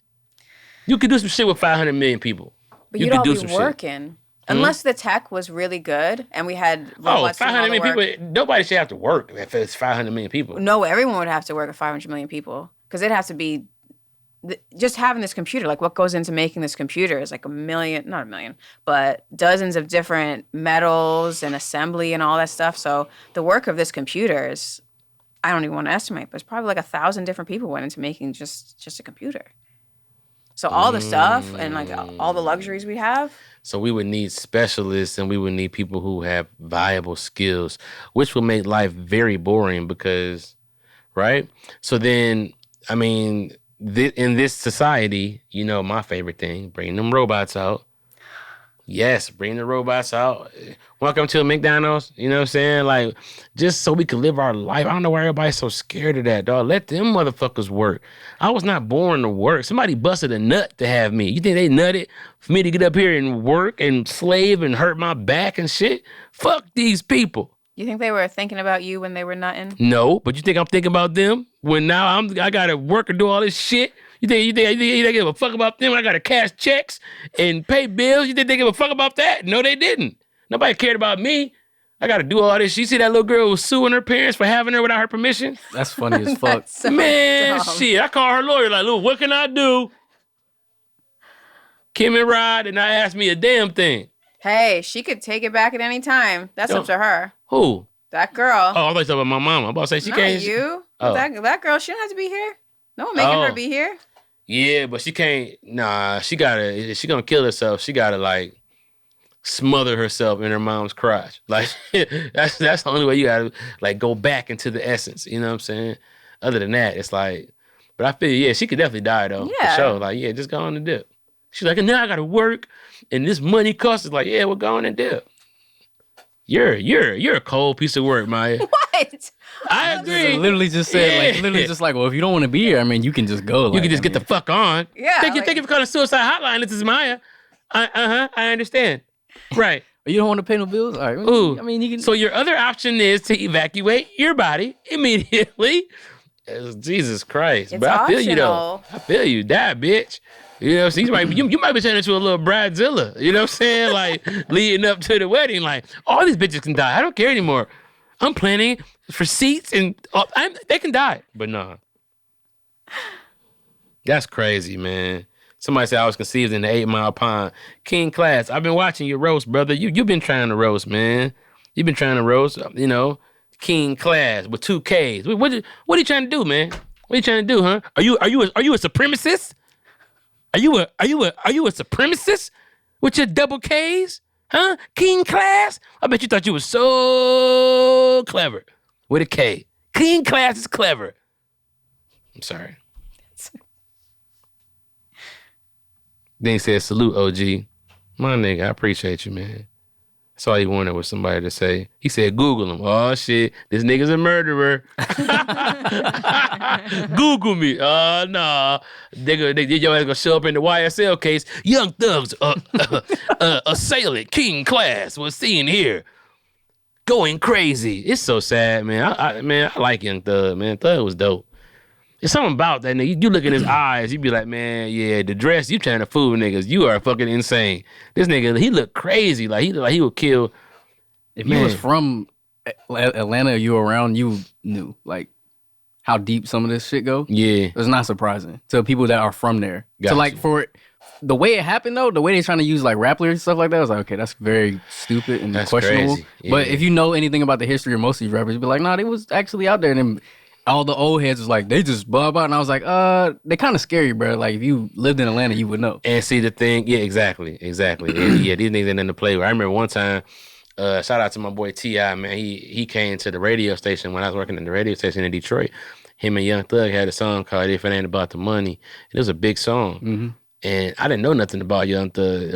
You could do some shit with 500 million people.
But you'd all be working. Unless the tech was really good and we had robots
500 million people. Nobody should have to work if it's 500 million people.
No, everyone would have to work at 500 million people because it has to be just having this computer. Like what goes into making this computer is like not a million, but dozens of different metals and assembly and all that stuff. So the work of this computer is, I don't even want to estimate, but it's probably like 1,000 different people went into making just a computer. So all the stuff and like all the luxuries we have.
So we would need specialists and we would need people who have viable skills, which will make life very boring because, right? So then, I mean, in this society, my favorite thing, bring them robots out. Yes, bring the robots out. Welcome to a McDonald's. You know what I'm saying? Like, just so we can live our life. I don't know why everybody's so scared of that, dog. Let them motherfuckers work. I was not born to work. Somebody busted a nut to have me. You think they nutted for me to get up here and work and slave and hurt my back and shit? Fuck these people.
You think they were thinking about you when they were nutting?
No, but you think I'm thinking about them when now I gotta work and do all this shit? You think they give a fuck about them? I gotta cash checks and pay bills. You think they give a fuck about that? No, they didn't. Nobody cared about me. I gotta do all this. You see that little girl who was suing her parents for having her without her permission?
That's funny as fuck.
So
Man,
dumb.
shit. I call her lawyer like, look, what can I do? Kim and Rod did not ask me a damn thing.
Hey, she could take it back at any time. That's up to her.
Who?
That girl.
Oh, I thought you were talking about my mama. I'm about to say she
Not
can't.
you.
Oh.
That girl, she don't have to be here. No one making her be here.
Yeah, but she can't. Nah, she gonna kill herself. She gotta like smother herself in her mom's crotch. Like that's the only way you gotta like go back into the essence. You know what I'm saying? Other than that, it's like. But I feel she could definitely die though.
Yeah.
For sure. Like just go on and dip. She's like, and now I gotta work, and this money costs. It's like, yeah, we're going and dip. You're a cold piece of work, Maye.
What?
I agree.
Literally just said, well, if you don't want to be here, I mean, you can just go.
You can just get the fuck on.
Yeah.
Thank you for calling Suicide Hotline. This is Maya. I understand. Right.
You don't want to pay no bills? All right.
Ooh.
I mean, you can.
So your other option is to evacuate your body immediately. Jesus Christ.
It's
but I feel you though.
optional.
I feel you. Die, bitch. You know, so you might be turning into a little bridezilla. You know what I'm saying? Like leading up to the wedding. Like all these bitches can die. I don't care anymore. I'm planning for seats and they can die. But nah. That's crazy, man. Somebody said I was conceived in the 8 Mile Pond. King Class, I've been watching your roast, brother. You've been trying to roast, man. You've been trying to roast, King Class with 2 Ks. What are you trying to do, man? What are you trying to do, huh? Are you a supremacist? Are you a supremacist with your double Ks? Huh? King Class? I bet you thought you were so clever with a K. King Class is clever. I'm sorry. Then he said, salute, OG. My nigga, I appreciate you, man. That's all he wanted was somebody to say. He said, Google him. Oh, shit. This nigga's a murderer. Google me. Oh, nah. Your ass gonna show up in the YSL case. Young Thug's assailant, King Class, was seen here. going crazy. It's so sad, man. I like Young Thug, man. Thug was dope. There's something about that nigga. You look in his eyes, you be like, man, yeah, the dress, you trying to fool niggas. You are fucking insane. This nigga, he look crazy. Like, he look like he would kill.
If you was from Atlanta, you were around, you knew, like, how deep some of this shit go.
Yeah.
It's not surprising to people that are from there.
Got
so, like,
you.
for the way it happened, though, the way they're trying to use, like, rap lyrics and stuff like that, I was like, okay, that's very stupid and
That's
questionable.
crazy. Yeah.
But if you know anything about the history of most of these rappers, you'd be like, nah, they was actually out there. And then all the old heads was like, they just blah, blah. And I was like, they kind of scary, bro. Like, if you lived in Atlanta, you would know.
And see the thing, yeah, exactly. And, yeah, these niggas ain't nothing to play with. I remember one time, shout out to my boy T.I., man. He came to the radio station when I was working at the radio station in Detroit. Him and Young Thug had a song called If It Ain't About the Money. It was a big song.
Mm-hmm.
And I didn't know nothing about Young Thug.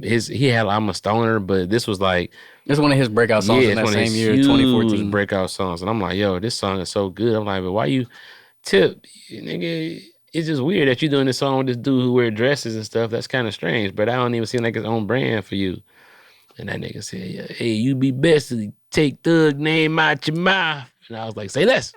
He had I'm a Stoner, but this was like,
It's one of his breakout songs in that same year, 2014.
breakout songs. And I'm like, yo, this song is so good. I'm like, but why you tip, nigga? It's just weird that you doing this song with this dude who wear dresses and stuff. That's kind of strange, but I don't even seem like his own brand for you. And that nigga said, yeah, hey, you be best to take Thug name out your mouth. And I was like, say less.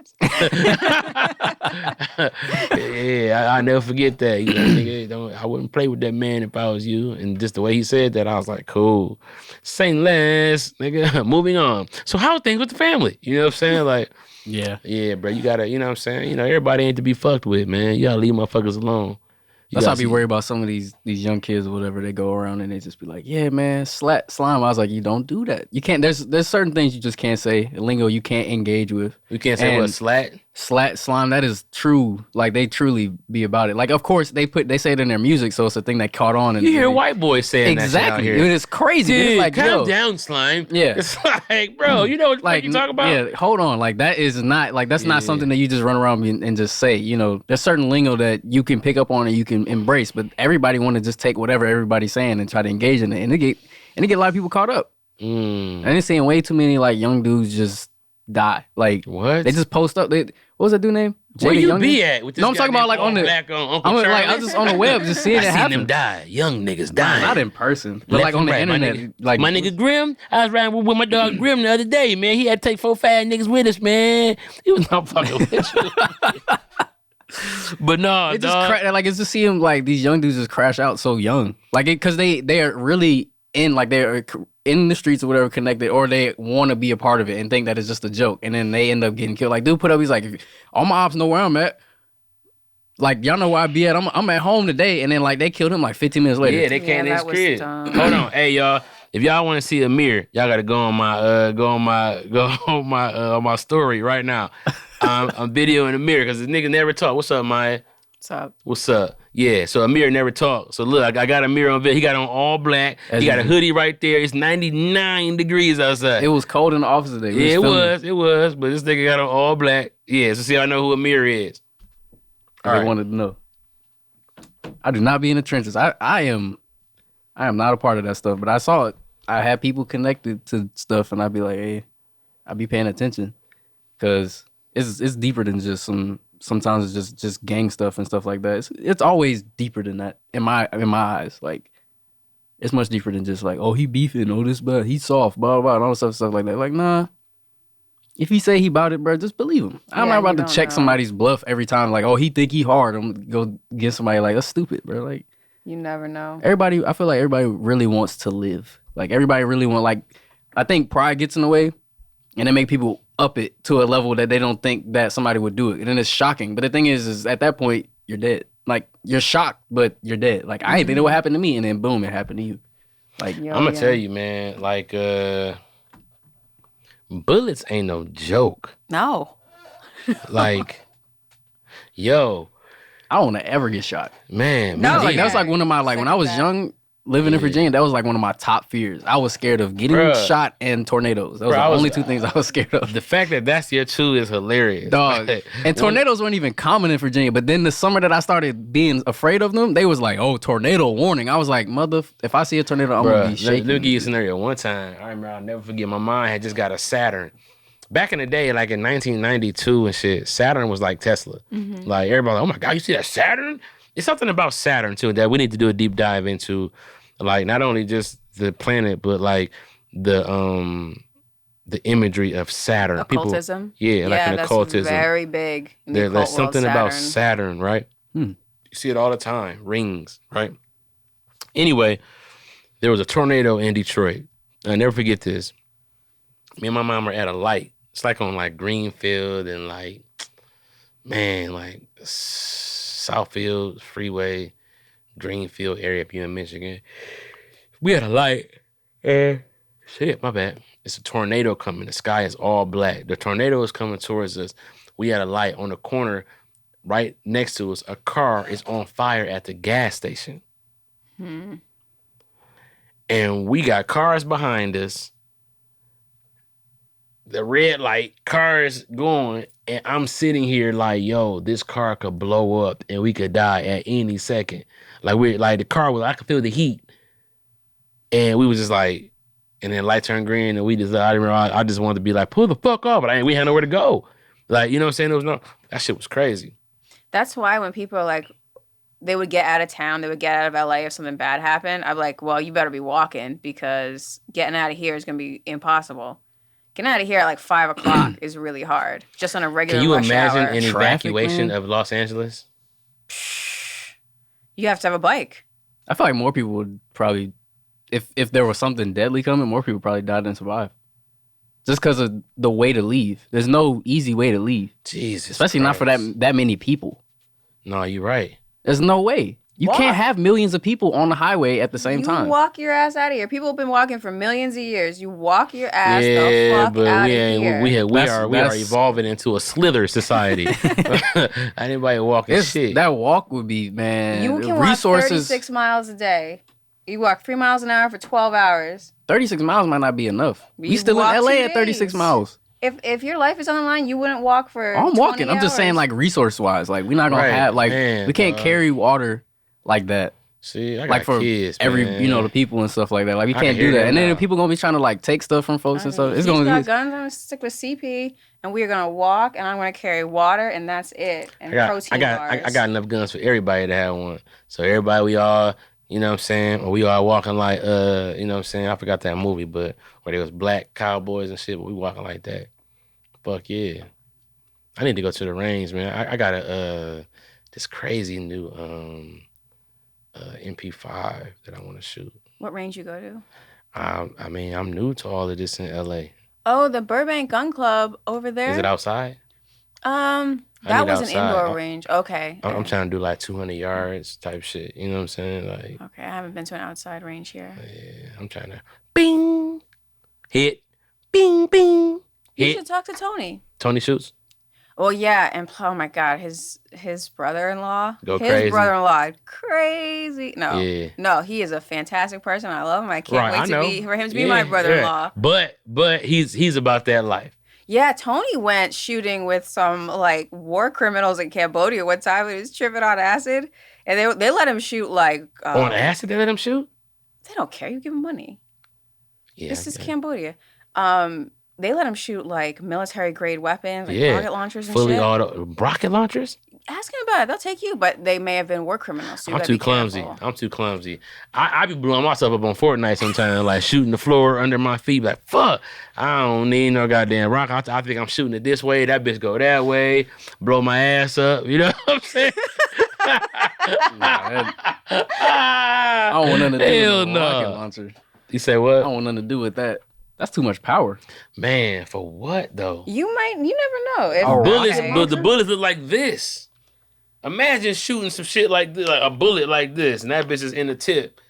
Yeah, I never forget that. You know, nigga, I wouldn't play with that man if I was you. And just the way he said that, I was like, cool. Say less, nigga. Moving on. So how are things with the family? You know what I'm saying? Like, yeah, bro, you gotta, you know what I'm saying? You know, everybody ain't to be fucked with, man. You gotta leave motherfuckers alone.
That's how I be worried about some of these young kids or whatever. They go around and they just be like, yeah, man, slime. I was like, you don't do that. You can't, there's certain things you just can't say. Lingo you can't engage with.
You can't say what, slat?
Slat, slime, that is true. Like, they truly be about it. Like, of course, they say it in their music, so it's a thing that caught on. And
you hear white boys saying
exactly.
that shit out here.
Dude, it's crazy.
Dude,
it's like,
calm down, slime.
Yeah.
It's like, bro, you know what
like,
you talking about?
Yeah, hold on. Like, that is not, like, that's not something that you just run around and just say. You know, there's certain lingo that you can pick up on and you can embrace, but everybody want to just take whatever everybody's saying and try to engage in it. And it get a lot of people caught up. And they're seeing way too many, like, young dudes just die. Like,
what?
They just post up. What was that dude name?
Where you be at with this?
No, I'm talking about like on the. I'm just on the web, just seeing it happen.
I seen them die. Young niggas dying.
Not in person, but like on the internet. Like
my nigga Grim, I was riding with my dog Grim the other day. Man, he had to take 4 5 niggas with us. Man, he was not fucking with you. But no,
it just like it's just see him like these young dudes just crash out so young, like it because they are really in like they're in the streets or whatever connected, or they want to be a part of it and think that it's just a joke, and then they end up getting killed. Like dude put up, he's like, all my ops know where I'm at. Like y'all know where I be at. I'm at home today, and then like they killed him like 15 minutes later.
Yeah, they came in his crib. Hold on, hey y'all. If y'all want to see Amir, y'all gotta go on my story right now. I'm videoing Amir because this nigga never talk. What's up, Maye?
What's up?
What's up? Yeah, so Amir never talked. So look, I got Amir on video. He got on all black. He got a hoodie right there. It's 99 degrees outside.
It was cold in the office today.
Yeah, it was. But this nigga got on all black. Yeah, so see, I know who Amir is.
I wanted to know. I do not be in the trenches. I am not a part of that stuff, but I saw it. I had people connected to stuff, and I'd be like, hey, I'd be paying attention because it's deeper than just sometimes it's just gang stuff and stuff like that. It's always deeper than that in my eyes. Like it's much deeper than just like, oh, he beefing, oh this, but he's soft, blah blah, and all stuff like that. Like nah, if he say he about it, bro, just believe him. I'm not about to check somebody's bluff every time. Like, oh, he think he hard. I'm gonna go get somebody like that's stupid, bro. Like
you never know.
I feel like everybody really wants to live. Like everybody really like. I think pride gets in the way, and it make people up it to a level that they don't think that somebody would do it. And then it's shocking. But the thing is at that point, you're dead. Like, you're shocked, but you're dead. Like, I ain't think it would happen to me, and then boom, it happened to you. Like,
I'm going to tell you, man, like, bullets ain't no joke.
No.
Like, yo.
I don't want to ever get shot.
Man.
No, like, that was like one of my, like, when I was young, living in Virginia, that was like one of my top fears. I was scared of getting shot and tornadoes. Those were the only two things I was scared of.
The fact that that's your two is hilarious.
Dog. And tornadoes weren't even common in Virginia. But then the summer that I started being afraid of them, they was like, oh, tornado warning. I was like, if I see a tornado, I'm going to be shaking.
Let me give you a scenario. One time, I remember, I'll never forget, my mom had just got a Saturn. Back in the day, like in 1992 and shit, Saturn was like Tesla. Mm-hmm. Like, everybody like, oh my God, you see that Saturn? It's something about Saturn, too, that we need to do a deep dive into. Like, not only just the planet, but like the imagery of Saturn.
Occultism.
People, like an
that's
occultism.
very big in the
There's
occult
something
world,
about Saturn, right? You see it all the time. Rings, right? Anyway, there was a tornado in Detroit. I'll never forget this. Me and my mom are at a light. It's like on like Greenfield and like Southfield Freeway, Greenfield area up here in Michigan. We had a light and shit, my bad. It's a tornado coming. The sky is all black. The tornado is coming towards us. We had a light on the corner right next to us. A car is on fire at the gas station. And we got cars behind us. The red light, cars going, and I'm sitting here like, yo, this car could blow up and we could die at any second. Like the car was, I could feel the heat. And we was just like, and then light turned green and we just, I just wanted to be like, pull the fuck off, but we had nowhere to go. Like, you know what I'm saying? That shit was crazy.
That's why when people are like, they would get out of town, they would get out of LA if something bad happened, I'm like, well, you better be walking because getting out of here is going to be impossible. Getting out of here at like 5 o'clock is really hard, just on a regular
Can you
rush
imagine
hour.
an evacuation of Los Angeles?
You have to have a bike.
I feel like more people would probably, if there was something deadly coming, more people probably died than survive. Just because of the way to leave. There's no easy way to leave.
Jesus
Especially
Christ.
not for that many people.
No, you're right.
There's no way. You
Walk.
can't have millions of people on the highway at the same time.
You walk your ass out of here. People have been walking for millions of years. You walk your ass the fuck
but
out
we
of here.
we are evolving into a slither society. Anybody walking shit.
That walk would be, man.
You can
resources,
walk 36 miles a day. You walk 3 miles an hour for 12 hours.
36 miles might not be enough. We
You
still in
walk
LA
2
at 36
days.
miles.
If your life is on the line, you wouldn't walk for
I'm
20
walking. I'm just saying,
hours.
like, resource-wise. Like, we're not going to have, like,
man,
we can't carry water like that.
See, I got
Like, for
kids,
every,
man.
the people and stuff like that. Like, we
I
can't
can
do
hear
that.
that
And then
now.
people going to be trying to, like, take stuff from folks and stuff. It's going
He's
to
got
be...
guns. I'm going to stick with CP, and we are going to walk, and I'm going to carry water, and that's it. And protein bars.
I got enough guns for everybody to have one. So everybody, we all, you know what I'm saying, or we all walking like, you know what I'm saying, I forgot that movie, but where there was black cowboys and shit, but we walking like that. Fuck yeah. I need to go to the range, man. I got this crazy new MP5 that I want to shoot.
What range you go to?
I mean, I'm new to all of this in LA.
Oh, the Burbank Gun Club over there.
Is it outside?
That was an indoor range. Okay.
I'm trying to do like 200 yards type shit. You know what I'm saying? Like,
okay, I haven't been to an outside range here.
yeah, I'm trying to bing, hit, bing, bing,
You
hit.
should talk to Tony.
Tony shoots.
Oh yeah, and oh my God, his brother-in-law.
Go
his
crazy.
brother-in-law, crazy. No,
Yeah.
no, he is a fantastic person. I love him. I can't
Right, I
wait
know.
for him to be
Yeah,
my brother-in-law.
yeah. But he's about that life.
Yeah, Tony went shooting with some like war criminals in Cambodia one time. He was tripping on acid, and they let him shoot like
On acid, they let him shoot.
They don't care. You give him money.
Yeah,
This is
yeah.
Cambodia. They let him shoot like military grade weapons, like
Yeah.
rocket launchers and
Fully
shit.
auto rocket launchers.
Ask him about it. They'll take you, but they may have been war criminals. So you
I'm
gotta
too
be
clumsy.
careful.
I'm too clumsy. I be blowing myself up on Fortnite sometimes, like shooting the floor under my feet. Like, fuck, I don't need no goddamn rock. I think I'm shooting it this way. That bitch go that way. Blow my ass up. You know what I'm saying?
I don't want nothing to do
Hell
with a
no.
rocket launcher.
You say
I
what?
don't want nothing to do with that. That's too much power.
Man, for what though?
You never know. If,
A
Bullets,
okay.
but the bullets look like this. Imagine shooting some shit like this, like a bullet like this, and that bitch is in the tip.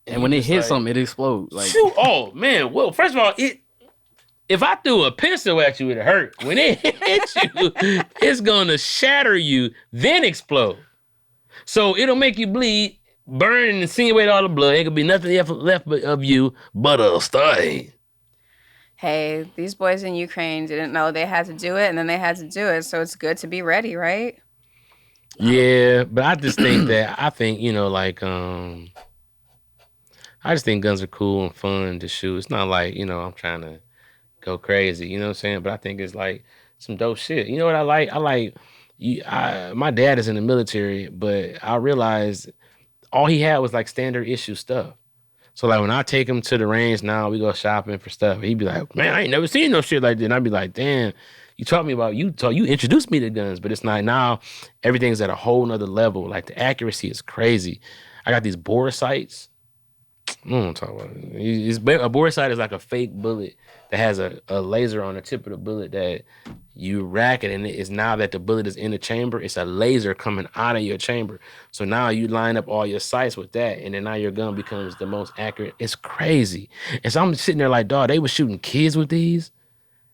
And when it
just
hits
like,
something, it explodes. Like,
shoot! Oh man! Well, first of all, if I threw a pistol at you, it hurt. When it hits you, it's gonna shatter you, then explode. So it'll make you bleed, burn, and insinuate all the blood. Ain't gonna be nothing left of you but a stain.
Hey, these boys in Ukraine didn't know they had to do it, and then they had to do it. So it's good to be ready, right?
Yeah, but I just think I just think guns are cool and fun to shoot. It's not like, I'm trying to go crazy, you know what I'm saying? But I think it's like some dope shit. You know what I like? My dad is in the military, but I realized all he had was like standard issue stuff. So like when I take him to the range now, we go shopping for stuff. He'd be like, man, I ain't never seen no shit like that. And I'd be like, damn, you taught me about, you introduced me to guns. But it's not now, everything's at a whole nother level. Like the accuracy is crazy. I got these bore sights. I don't want to talk about it. A bore sight is like a fake bullet that has a laser on the tip of the bullet that you rack it, and it's now that the bullet is in the chamber, it's a laser coming out of your chamber. So now you line up all your sights with that, and then now your gun becomes the most accurate. It's crazy. And so I'm sitting there like, dog, they were shooting kids with these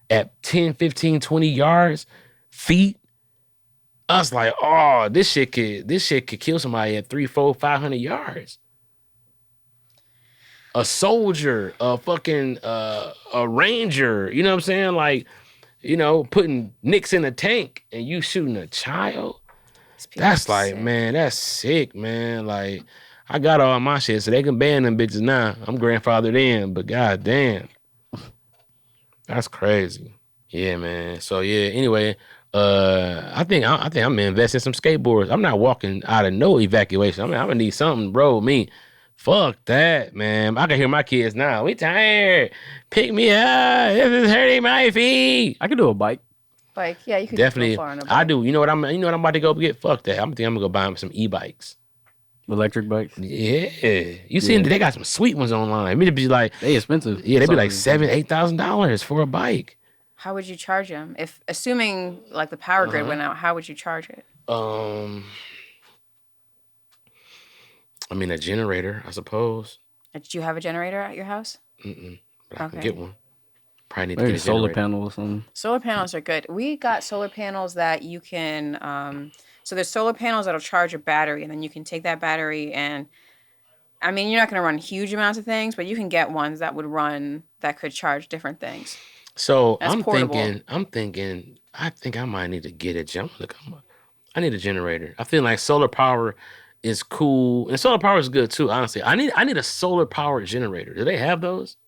at 10, 15, 20 yards, feet. I was like, oh, this shit could kill somebody at 300, 400, 500 yards. A soldier, a fucking a ranger, you know what I'm saying? Like, you know, putting nicks in a tank and you shooting a child. That's like, sick. Man, that's sick, man. Like, I got all my shit, so they can ban them bitches now. I'm grandfathered in, but goddamn, that's crazy. Yeah, man. So yeah. Anyway, I think I'm gonna invest in some skateboards. I'm not walking out of no evacuation. I mean, I'm gonna need something, bro. Me. Fuck that, man. I can hear my kids now. We tired. Pick me up. This is hurting my feet.
I could do a bike.
Bike, yeah, you could
definitely.
Go far on a bike.
I do. You know what I'm about to go get? Fuck that. I'm gonna go buy some e-bikes.
Electric bikes.
Yeah, you seen they got some sweet ones online. I mean, it'd be like
they expensive.
Yeah, they'd be like $7,000-$8,000 for a bike.
How would you charge them? If assuming like the power grid went out, how would you charge it?
I mean, a generator, I suppose.
Do you have a generator at your house?
But I can get one. Probably need to
Maybe
get a
solar
generator.
panel or something.
Solar panels are good. We got solar panels that you can. So there's solar panels that'll charge a battery, and then you can take that battery and. I mean, you're not going to run huge amounts of things, but you can get ones that could charge different things.
So
That's
I'm
portable.
thinking, I think I might need to get I need a generator. I feel like solar power is cool, and solar power is good too. Honestly, I need a solar powered generator. Do they have those?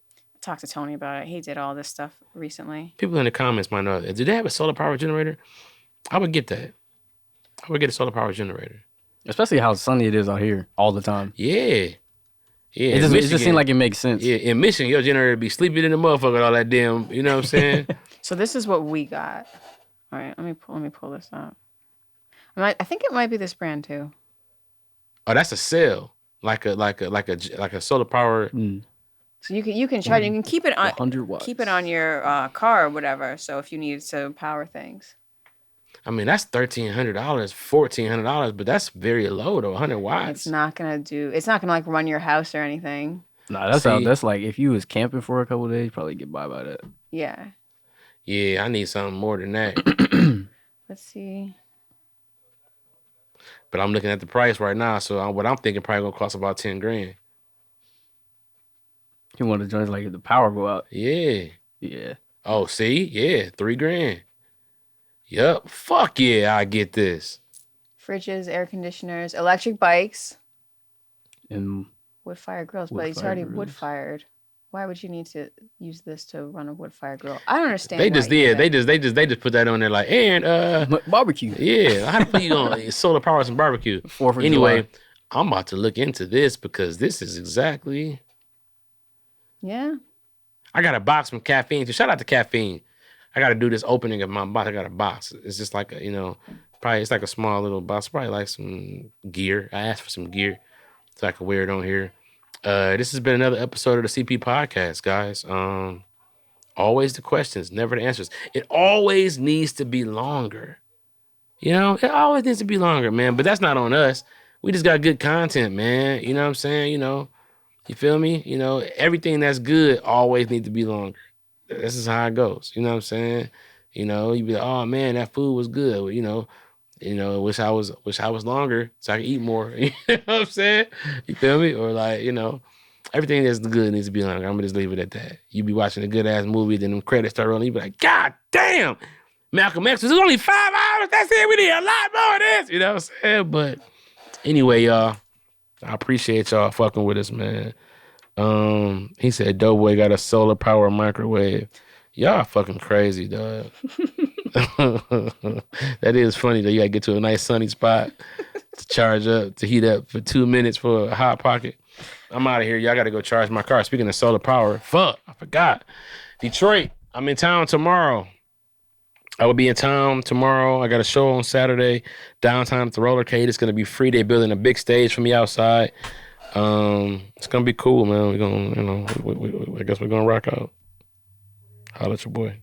Talk to Tony about it. He did all this stuff recently.
People in the comments might know. Do they have a solar powered generator? I would get that. I would get a solar powered generator,
especially how sunny it is out here all the time.
Yeah. Yeah,
it just seems like it makes sense.
Yeah, in Michigan, your generator be sleeping in the motherfucker with all that damn, you know what I'm saying?
So this is what we got. All right, let me pull this up. I think it might be this brand too.
Oh, that's a cell, like a solar power.
So you can charge. You can keep it on
100 watts.
Keep it on your car or whatever. So if you need to power things.
I mean, that's $1,300, $1,400, but that's very low though. 100 watts.
It's not gonna like run your house or anything.
Nah, that's like if you was camping for a couple of days, you probably get by that.
Yeah.
Yeah, I need something more than that.
Let's see.
But I'm looking at the price right now, so what I'm thinking probably gonna cost about $10,000.
You want to join like if the power go out?
Yeah.
Yeah.
Oh, see, yeah, $3,000. Yup. Fuck yeah, I get this.
Fridges, air conditioners, electric bikes,
and
wood fire grills. But it's already wood fired. Why would you need to use this to run a wood fire grill? I don't understand.
They just put that on there like, and
barbecue.
Yeah, how the fuck you gonna solar power some barbecue? Anyway, I'm about to look into this because this is exactly.
Yeah.
I got a box from Caffeine. So shout out to Caffeine. I got to do this opening of my box. I got a box. It's just like probably it's like a small little box. Probably like some gear. I asked for some gear so I could wear it on here. This has been another episode of the CP Podcast, guys. Always the questions, never the answers. It always needs to be longer. It always needs to be longer, man. But that's not on us. We just got good content, man. You know what I'm saying? You feel me? Everything that's good always needs to be longer. This is how it goes. You know what I'm saying? You be like, oh man, that food was good. Wish I was longer so I could eat more. You know what I'm saying? You feel me? Or like, everything that's good needs to be longer. I'm gonna just leave it at that. You be watching a good ass movie, then them credits start rolling, you be like, God damn, Malcolm X was only 5 hours. That's it. We need a lot more of this. You know what I'm saying? But anyway, y'all, I appreciate y'all fucking with us, man. He said Doughboy got a solar power microwave. Y'all fucking crazy, dog. That is funny though. You gotta get to a nice sunny spot to charge up, to heat up for 2 minutes for a hot pocket. I'm out of here. Y'all got to go charge my car. Speaking of solar power, fuck, I forgot. Detroit, I'm in town tomorrow. I will be in town tomorrow. I got a show on Saturday downtown at the Rollercade. It's going to be free. They're building a big stage for me outside. It's going to be cool, man. We're going to, I guess we're going to rock out. Holla at your boy.